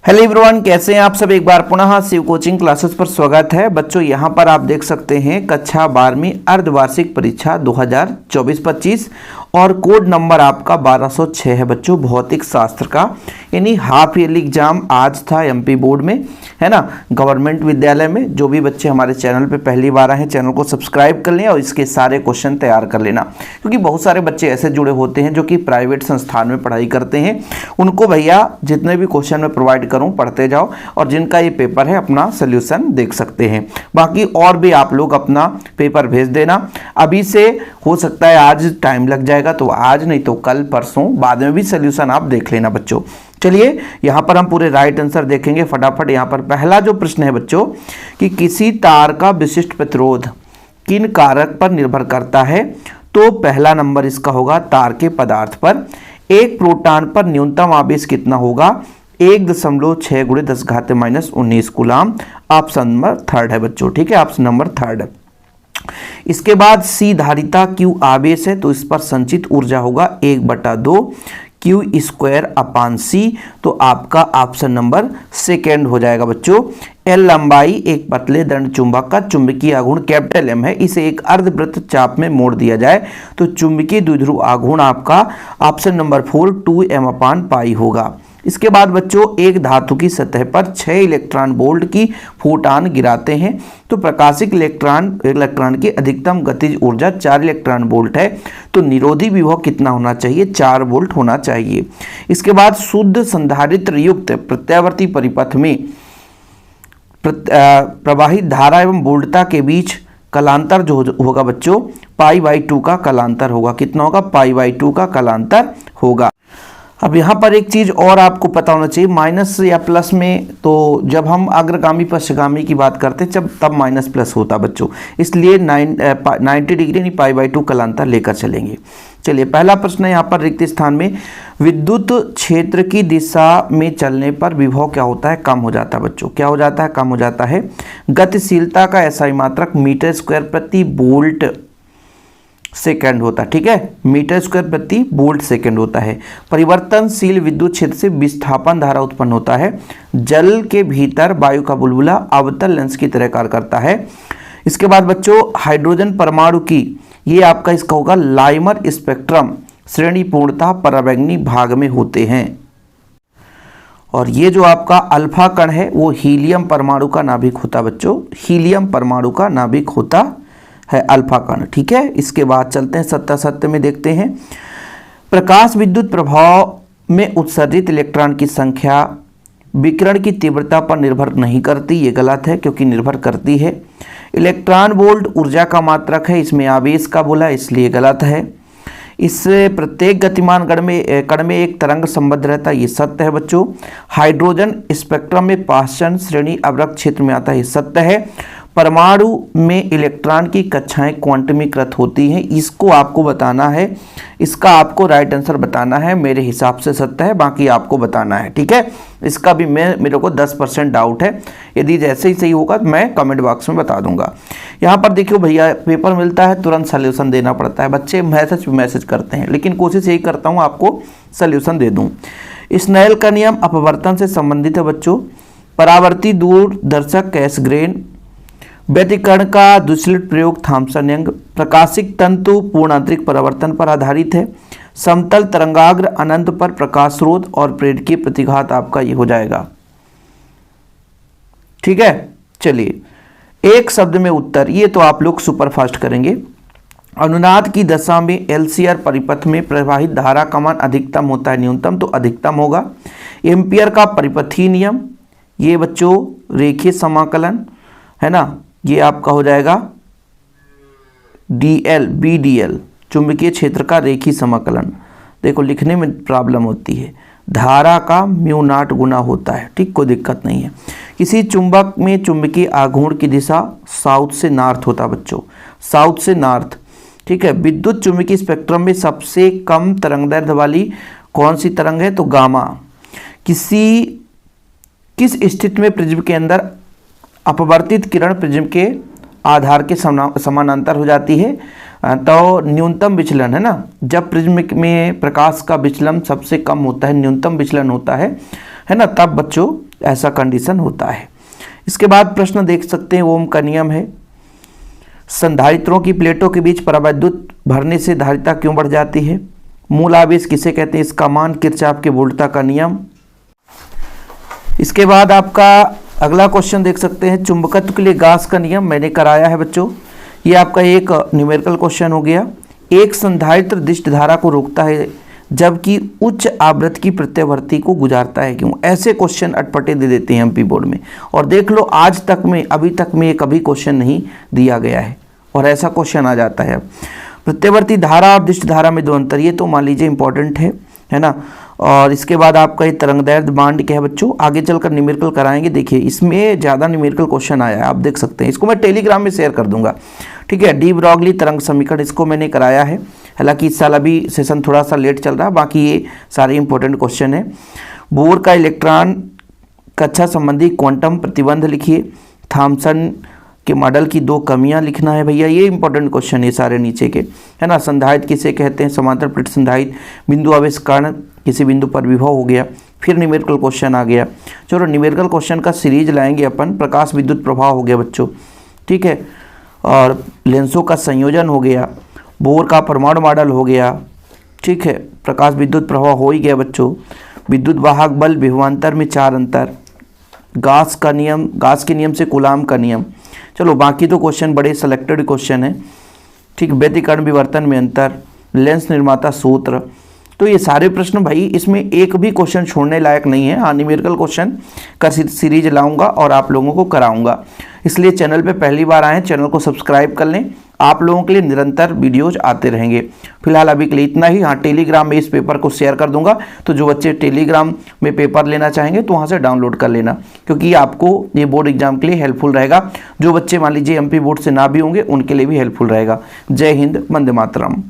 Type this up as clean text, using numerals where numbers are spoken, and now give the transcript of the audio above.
Hello everyone, कैसे हैं आप सब। एक बार पुनः शिव कोचिंग क्लासेस पर स्वागत है। बच्चों यहाँ पर आप देख सकते हैं कक्षा 12वीं अर्धवार्षिक परीक्षा 2024-25 और कोड नंबर आपका 1206 है बच्चों, भौतिक शास्त्र का। यानी हाफ ईयरली एग्जाम आज था एमपी बोर्ड में, है ना, गवर्नमेंट विद्यालय में। जो भी बच्चे हमारे चैनल पे पहली बार आए हैं, चैनल को सब्सक्राइब कर लें और इसके सारे क्वेश्चन तैयार कर लेना, क्योंकि बहुत सारे बच्चे ऐसे जुड़े होते हैं जो कि प्राइवेट संस्थान में पढ़ाई करते हैं। उनको भैया जितने भी क्वेश्चन मैं प्रोवाइड करूं पढ़ते जाओ, और जिनका ये पेपर है अपना सोल्यूशन देख सकते हैं। बाकी और भी आप लोग अपना पेपर भेज देना। अभी से हो सकता है आज टाइम लग जाएगा, तो आज नहीं तो कल परसों बाद में भी सोल्यूशन आप देख लेना बच्चों। चलिए यहाँ पर हम पूरे राइट आंसर देखेंगे फटाफट। यहाँ पर पहला जो प्रश्न है बच्चों कि किसी तार का विशिष्ट प्रतिरोध किन कारक पर निर्भर करता है, तो पहला नंबर इसका होगा तार के पदार्थ पर। एक प्रोटॉन पर न्यूनतम आवेश कितना होगा, 1.6 × 10⁻⁻19 कूलाम। ऑप्शन नंबर थर्ड है बच्चों, ठीक है, ऑप्शन नंबर थर्ड। इसके बाद सी धारिता क्यू आवेश है, तो इस पर संचित ऊर्जा होगा 1/2 Q²/C, तो आपका ऑप्शन नंबर सेकेंड हो जाएगा बच्चों। एल लंबाई एक पतले दंड चुंबक का चुंबकीय आघूर्ण कैपिटल M है, इसे एक अर्धवृत्त चाप में मोड़ दिया जाए तो चुंबकीय द्विध्रुव आघूर्ण आपका ऑप्शन नंबर 4 2m/π होगा। इसके बाद बच्चों एक धातु की सतह पर 6 इलेक्ट्रॉन वोल्ट की फोटान गिराते हैं, तो प्रकाशिक इलेक्ट्रॉन की अधिकतम गतिज ऊर्जा 4 इलेक्ट्रॉन वोल्ट है, तो निरोधी विभव कितना होना चाहिए, 4 वोल्ट होना चाहिए। इसके बाद शुद्ध संधारित्र युक्त प्रत्यावर्ती परिपथ में प्रवाहित धारा एवं वोल्टता के बीच कलांतर जो होगा बच्चों π/2 का कलांतर होगा। कितना होगा, π/2 का कलांतर होगा। अब यहाँ पर एक चीज़ और आपको पता होना चाहिए, माइनस या प्लस में, तो जब हम अग्रगामी पश्चगामी की बात करते हैं तब माइनस प्लस होता बच्चों, इसलिए 90 डिग्री यानी π/2 कलांतर लेकर चलेंगे। चलिए पहला प्रश्न है यहाँ पर रिक्त स्थान में, विद्युत क्षेत्र की दिशा में चलने पर विभव क्या होता है, कम हो जाता है बच्चों। क्या हो जाता है, कम हो जाता है। गतिशीलता का SI मात्रक मीटर² सेकंड होता है, ठीक है, मीटर² सेकंड होता है। परिवर्तनशील विद्युत क्षेत्र से विस्थापन धारा उत्पन्न होता है। जल के भीतर वायु का बुलबुला अवतल लेंस की तरह कार्य करता है। इसके बाद बच्चों हाइड्रोजन परमाणु की, ये आपका इसका होगा लाइमर स्पेक्ट्रम श्रेणी पूर्णतः पराबैंगनी भाग में होते हैं। और ये जो आपका अल्फा कण है वो हीलियम परमाणु का नाभिक होता बच्चों, हीलियम परमाणु का नाभिक होता है अल्फा कण, ठीक है। इसके बाद चलते हैं सत्य में, देखते हैं प्रकाश विद्युत प्रभाव में उत्सर्जित इलेक्ट्रॉन की संख्या विकिरण की तीव्रता पर निर्भर नहीं करती, ये गलत है क्योंकि निर्भर करती है। इलेक्ट्रॉन वोल्ट ऊर्जा का मात्रक है, इसमें आवेश का बोला इसलिए गलत है। इससे प्रत्येक गतिमान कण में एक तरंग संबद्ध रहता है, ये सत्य है बच्चों। हाइड्रोजन स्पेक्ट्रम में पाषाण श्रेणी अवरक्त क्षेत्र में आता है, ये सत्य है। परमाणु में इलेक्ट्रॉन की कक्षाएं क्वांटमीकृत होती हैं, इसको आपको बताना है, इसका आपको राइट आंसर बताना है। मेरे हिसाब से सत्य है, बाकी आपको बताना है, ठीक है। इसका भी मेरे को 10% डाउट है, यदि जैसे ही सही होगा तो मैं कमेंट बॉक्स में बता दूंगा। यहाँ पर देखियो भैया, पेपर मिलता है तुरंत सोल्यूशन देना पड़ता है, बच्चे मैसेज करते हैं, लेकिन कोशिश यही करता हूँ आपको सोल्यूशन दे दूँ। स्नेल का नियम अपवर्तन से संबंधित है बच्चों। परावर्ती दूरदर्शक कैसग्रेन, व्यतिकरण का दुष्लिट प्रयोग थॉम्सन यंग, प्रकाशिक तंतु पूर्ण आंतरिक परावर्तन पर आधारित है। समतल तरंगाग्र अनंत पर प्रकाश स्रोत और प्रेरकीय प्रतिघात आपका ये हो जाएगा, ठीक है। चलिए एक शब्द में उत्तर, ये तो आप लोग सुपरफास्ट करेंगे। अनुनाद की दशा में LCR परिपथ में प्रवाहित धारा का मान अधिकतम होता है न्यूनतम, तो अधिकतम होगा। एम्पियर का परिपथीय नियम, ये बच्चों रेखीय समाकलन है ना, ये आपका हो जाएगा BDL, चुंबकीय क्षेत्र का रेखीय समाकलन। देखो लिखने में प्रॉब्लम होती है, धारा का μ0 गुना होता है, ठीक, कोई दिक्कत नहीं है। किसी चुंबक में चुंबकीय आघूर्ण की दिशा साउथ से नॉर्थ होता है बच्चों, साउथ से नॉर्थ, ठीक है। विद्युत चुंबकीय स्पेक्ट्रम में सबसे कम तरंगदैर्ध्य वाली कौन सी तरंग है, तो गामा। किस स्थिति में प्रिज्म के अंदर अपवर्तित किरण प्रिज्म के आधार के समानांतर हो जाती है, तो न्यूनतम विचलन है ना, जब प्रिज्म में प्रकाश का विचलन सबसे कम होता है, न्यूनतम विचलन होता है ना, तब बच्चों ऐसा कंडीशन होता है। इसके बाद प्रश्न देख सकते हैं, ओम का नियम है, संधारित्रों की प्लेटों के बीच परावैद्युत भरने से धारिता क्यों बढ़ जाती है? मूल आवेश किसे कहते हैं? इसका मान किरचॉफ के वोल्टा का नियम। इसके बाद आपका अगला क्वेश्चन देख सकते हैं, चुंबकत्व के लिए गास का नियम मैंने कराया है बच्चों। ये आपका एक न्यूमेरिकल क्वेश्चन हो गया। एक संधारित्र दिष्ट धारा को रोकता है जबकि उच्च आवृत्ति की प्रत्यावर्ती को गुजारता है क्यों? ऐसे क्वेश्चन अटपटे दे देते हैं एमपी बोर्ड में। और देख लो आज तक में अभी तक में कभी क्वेश्चन नहीं दिया गया है और ऐसा क्वेश्चन आ जाता है। प्रत्यावर्ती धारा और दिष्ट धारा में दो अंतर, ये तो मान लीजिए इंपॉर्टेंट है ना। और इसके बाद आपका ये तरंगदैर्ध्य बांड क्या है बच्चों, आगे चलकर न्यूमेरिकल कराएंगे। देखिए इसमें ज़्यादा न्यूमेरिकल क्वेश्चन आया है, आप देख सकते हैं। इसको मैं टेलीग्राम में शेयर कर दूंगा, ठीक है। डी ब्रॉगली तरंग समीकरण, इसको मैंने कराया है। हालांकि इस साल अभी सेशन थोड़ा सा लेट चल रहा है, बाकी ये सारे इंपॉर्टेंट क्वेश्चन है। बोर का इलेक्ट्रॉन कक्षा संबंधी क्वांटम प्रतिबंध लिखिए। थॉमसन के मॉडल की दो कमियां लिखना है भैया, ये इंपॉर्टेंट क्वेश्चन है सारे नीचे के, है ना। संधारित्र किसे कहते हैं? समांतर प्लेट संधारित्र। बिंदु आवेश कारण किसी बिंदु पर विभव हो गया। फिर न्यूमेरिकल क्वेश्चन आ गया। चलो न्यूमेरिकल क्वेश्चन का सीरीज लाएंगे अपन। प्रकाश विद्युत प्रभाव हो गया बच्चों, ठीक है। और लेंसों का संयोजन हो गया। बोर का परमाणु मॉडल हो गया, ठीक है। प्रकाश विद्युत प्रभाव हो ही गया बच्चों। विद्युत वाहक बल, विभवांतर में 4 अंतर, गास का नियम, गास के नियम से कूलाम का नियम। चलो बाकी तो क्वेश्चन बड़े सेलेक्टेड क्वेश्चन है, ठीक। व्यतिकरण विवर्तन में अंतर, लेंस निर्माता सूत्र। तो ये सारे प्रश्न भाई, इसमें एक भी क्वेश्चन छोड़ने लायक नहीं है। हाँ, न्यूमेरिकल क्वेश्चन का सीरीज लाऊंगा और आप लोगों को कराऊंगा। इसलिए चैनल पे पहली बार आए, चैनल को सब्सक्राइब कर लें। आप लोगों के लिए निरंतर वीडियोज आते रहेंगे। फिलहाल अभी के लिए इतना ही। हाँ, टेलीग्राम में इस पेपर को शेयर कर दूंगा, तो जो बच्चे टेलीग्राम में पेपर लेना चाहेंगे तो वहाँ से डाउनलोड कर लेना, क्योंकि आपको ये बोर्ड एग्जाम के लिए हेल्पफुल रहेगा। जो बच्चे मान लीजिए एमपी बोर्ड से ना भी होंगे उनके लिए भी हेल्पफुल रहेगा। जय हिंद, वंदे मातरम।